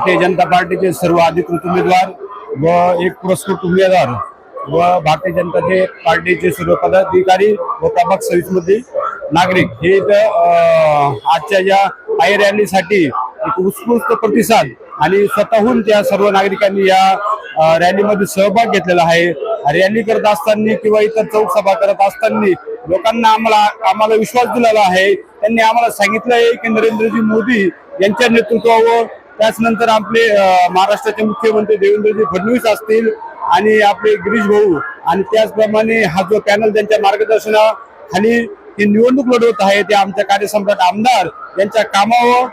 भारतीय जनता पार्टीचे सर्व अधिकृत उमेदवार व एक पुरस्कृत उमेदवार व भारतीय जनता पार्टीचे सर्व पदाधिकारी व प्रभाग 26 मध्ये नागरिक हे आजच्या या पायी रॅलीसाठी एक उत्स्फूर्त प्रतिसाद आणि स्वतःहून त्या सर्व नागरिकांनी या रॅलीमध्ये सहभाग घेतलेला आहे। रॅली करत असताना किंवा इतर चौक सभा करत असताना लोकांना आम्हाला विश्वास दिलेला आहे। त्यांनी आम्हाला सांगितलं आहे की नरेंद्रजी मोदी यांच्या नेतृत्वावर त्याचनंतर आपले महाराष्ट्राचे मुख्यमंत्री देवेंद्रजी फडणवीस असतील आणि आपले गिरीश भाऊ आणि त्याचप्रमाणे हा जो पॅनल त्यांच्या मार्गदर्शनाखाली ही निवडणूक लढवत आहे ते आमच्या कार्यसम्राट आमदार यांच्या कामावर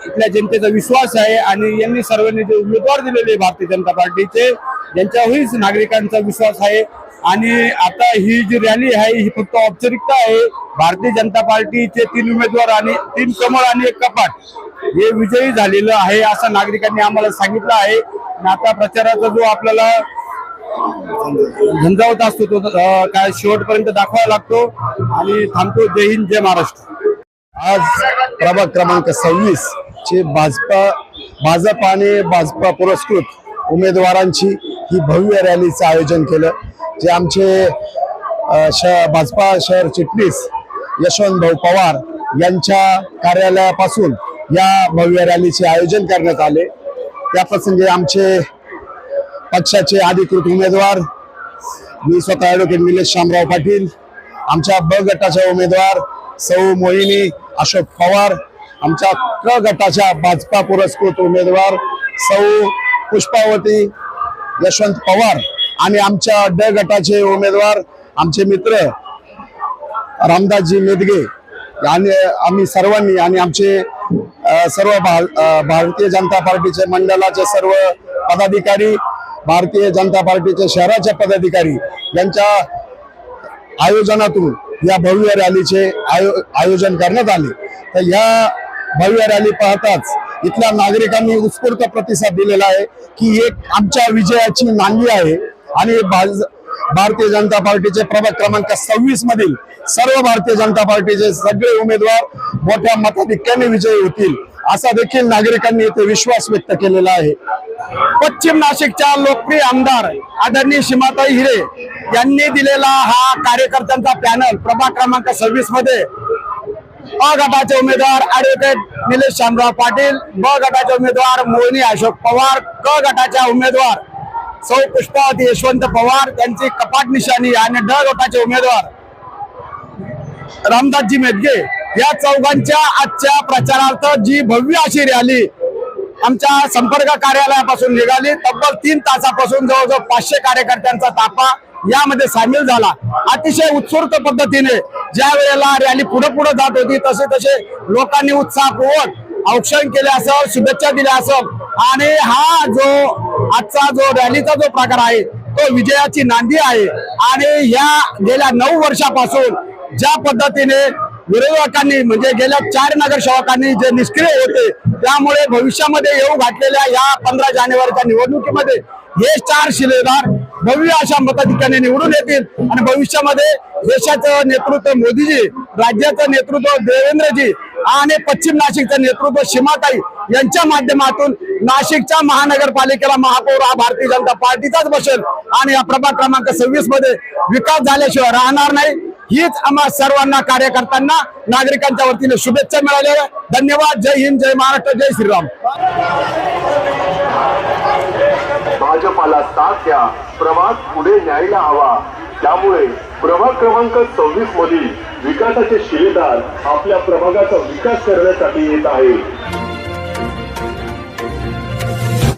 इथल्या जनतेचा विश्वास आहे आणि यांनी सर्वांनी जे उमेदवार दिलेले भारतीय जनता पार्टीचे यांच्यावरच नागरिकांचा विश्वास आहे। आणि आता ही जी रॅली आहे ही फक्त औपचारिकता आहे। भारतीय जनता पार्टीचे 3 उमेदवार आणि 3 कमळ आणि 1 कपाट हे विजयी झालेलं आहे असं नागरिकांनी आम्हाला सांगितलं आहे। आता प्रचाराचा जो आपल्याला झंझावत असतो तो काय शेवटपर्यंत दाखवावा लागतो आणि थांबतो। जय हिंद, जय महाराष्ट्र। आज प्रभाग क्रमांक 26 चे भाजप आणि भाजपा पुरस्कृत उमेदवारांची ही भव्य रॅलीचं आयोजन केलं, जे आमचे भाजपा शहर चिटणीस यशवंत भाऊ पवार यांच्या कार्यालयापासून या भव्य रॅलीचे आयोजन करण्यात आले। त्या प्रसंगी आमचे पक्षाचे अधिकृत उमेदवार मी स्वतः ॲडव्होकेट निलेश शामराव पाटील, आमच्या ब गटाच्या उमेदवार सौ मोहिनी अशोक पवार, आमच्या क गटाच्या भाजपा पुरस्कृत उमेदवार सौ पुष्पावती यशवंत पवार आणि आमच्या ड गटाचे उमेदवार आमचे मित्र रामदासजी मेदगे आणि आम्ही सर्वांनी आणि आमचे सर्व भारतीय जनता पार्टीचे मंडळाचे सर्व पदाधिकारी, भारतीय जनता पार्टीचे शहराचे पदाधिकारी यांच्या आयोजनातून या भव्य रॅलीचे आयोजन करण्यात आले। तर या भव्य रॅली पाहताच इथल्या नागरिकांनी उत्स्फूर्त प्रतिसाद दिलेला आहे की एक आमच्या विजयाची नांदी आहे आणि भारतीय जनता पार्टीचे प्रभाग क्रमांक 26 मधील सर्व भारतीय जनता पार्टीचे सगळे उमेदवार मोठ्या मताधिक्याने विजयी होतील असा देखील नागरिकांनी इथे विश्वास व्यक्त केलेला आहे। पश्चिम नाशिकच्या लोकप्रिय आमदार आदरणीय सीमाताई हिरे यांनी दिलेला हा कार्यकर्त्यांचा पॅनल प्रभाग क्रमांक 26 मध्ये अ गटाचे उमेदवार ॲडव्होकेट निलेश शामराव पाटील, ब गटाचे उमेदवार मोहिनी अशोक पवार, क गटाच्या उमेदवार सौ पुष्पावती यशवंत पवार त्यांची कपाट निशाणी आणि ड गटाचे उमेदवार रामदासजी मेदगे या चौघांच्या आजच्या प्रचारार्थ जी भव्य अशी रॅली आमच्या संपर्क कार्यालयापासून निघाली, तब्बल 3 तासापासून जवळजवळ 500 कार्यकर्त्यांचा ताफा यामध्ये सामील झाला। अतिशय उत्स्फूर्त पद्धतीने ज्या वेळेला रॅली पुढे जात होती तसे लोकांनी उत्साहपूर्वक औक्षण केले असेल, शुभेच्छा दिल्या असेल आणि हा जो आजचा जो रॅलीचा जो प्रकार आहे तो विजयाची नांदी आहे। आणि या गेल्या 9 वर्षापासून ज्या पद्धतीने विरोधकांनी म्हणजे गेल्या 4 नगरसेवकांनी जे निष्क्रिय होते त्यामुळे भविष्यामध्ये येऊ घातलेल्या या 15 जानेवारीच्या निवडणुकीमध्ये हे 4 शिलेदार भव्य अशा मताधिक्याने निवडून येतील आणि भविष्यामध्ये देशाचं नेतृत्व मोदीजी, राज्याचं नेतृत्व देवेंद्रजी आणि पश्चिम नाशिकचं नेतृत्व सीमाताई यांच्या माध्यमातून नाशिकच्या महानगरपालिकेला महापौर हा भारतीय जनता पार्टीचाच बसेल आणि या प्रभाग क्रमांक 26 मध्ये विकास झाल्याशिवाय राहणार नाही। हीच आम्हा सर्वांना कार्यकर्त्यांना नागरिकांच्या वतीने शुभेच्छा मिळाल्या। धन्यवाद। जय हिंद, जय महाराष्ट्र, जय श्रीराम। भाजपाला साथ द्या, प्रवास पुढे न्यायला हवा। त्यामुळे प्रभाग क्रमांक 26 मधील विकासाचे शिलेदार आपल्या प्रभागाचा विकास करण्यासाठी येत आहे।